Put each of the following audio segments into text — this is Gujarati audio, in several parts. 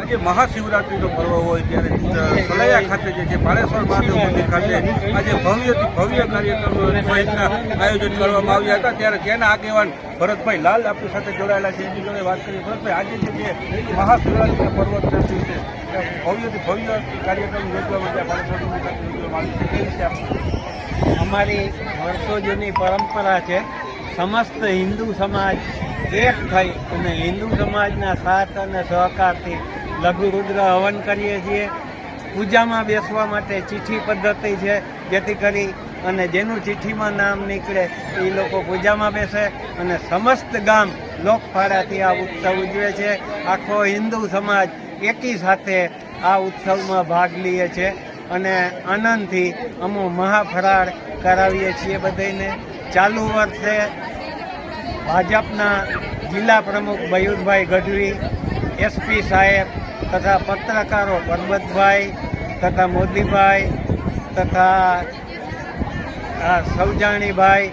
આજે મહાશિવરાત્રિનો પર્વ હોય ત્યારે સલાયા ખાતે જે છે પાળેશ્વર મહાદેવ મંદિર ખાતે આજે ભવ્યથી ભવ્ય કાર્યક્રમો સહિતના આયોજન કરવામાં આવ્યા હતા। ત્યારે તેના આગેવાન ભરતભાઈ લાલ આપણી સાથે જોડાયેલા છે, એની જોડે વાત કરીએ। ભરતભાઈ, આજે જે મહાશિવરાત્રિના પર્વ છે ભવ્યથી ભવ્ય કાર્યક્રમ યોજવામાં આવ્યા પાળેશ્વર મંદિર ખાતે યોજવામાં આવ્યું છે, તે વિશે અમારી વર્ષો જૂની પરંપરા છે। સમસ્ત હિન્દુ સમાજ એક થઈ અને હિન્દુ સમાજના સાથ અને સહકારથી લઘુ રુદ્ર હવન કરીએ છીએ। પૂજામાં બેસવા માટે ચિઠ્ઠી પદ્ધતિ છે, જેથી કરી અને જેનું ચિઠ્ઠીમાં નામ નીકળે એ લોકો પૂજામાં બેસે અને સમસ્ત ગામ લોકફાળાથી આ ઉત્સવ ઉજવે છે। આખો હિન્દુ સમાજ એકી સાથે આ ઉત્સવમાં ભાગ લઈએ છીએ અને આનંદથી અમો મહાફરાળ કરાવીએ છીએ બધાને। ચાલુ વર્ષે ભાજપના જિલ્લા પ્રમુખ મયુરભાઈ ગઢવી, એસપી સાહેબ તથા પત્રકારો પરબતભાઈ તથા મોદીભાઈ તથા સૌજાણીભાઈ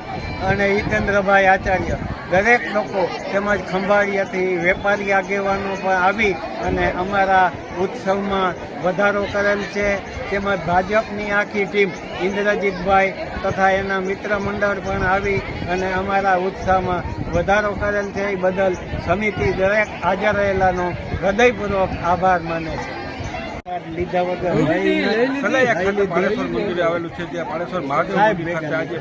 અને હિતેન્દ્રભાઈ આચાર્ય દરેક લોકો તેમજ ખંભાળિયાથી વેપારી આગેવાનો પણ આવી અને અમારા ઉત્સવમાં વધારો કરેલ છે। તેમજ ભાજપની આખી ટીમ ઇન્દ્રજીતભાઈ તથા એના મિત્ર મંડળ પણ આવી અને અમારા ઉત્સાહમાં વધારો કરેલ છે। એ બદલ સમિતિ દરેક હાજર રહેલાનો હૃદયપૂર્વક આભાર માને છે। લીધા વગર સલાયા ખાતે પાળેશ્વર મંદિરે આવેલું છે, ત્યાં પાળેશ્વર મહાદેવ મંદિર ખાતે આજે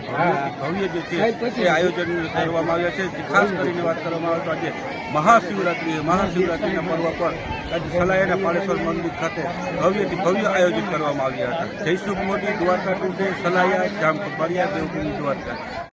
ભવ્ય જે છે એ આયોજન કરવામાં આવ્યા છે। ખાસ કરીને વાત કરવામાં આવે તો આજે મહાશિવરાત્રિના પર્વ પર આજે સલાયાના પાળેશ્વર મંદિર ખાતે ભવ્યથી ભવ્ય આયોજન કરવામાં આવ્યા હતા। જયસુખ મોદી, દ્વારકા ટુડે, સલાયા, જામ ખંભાળિયા, દેવભૂમિ દ્વારકા।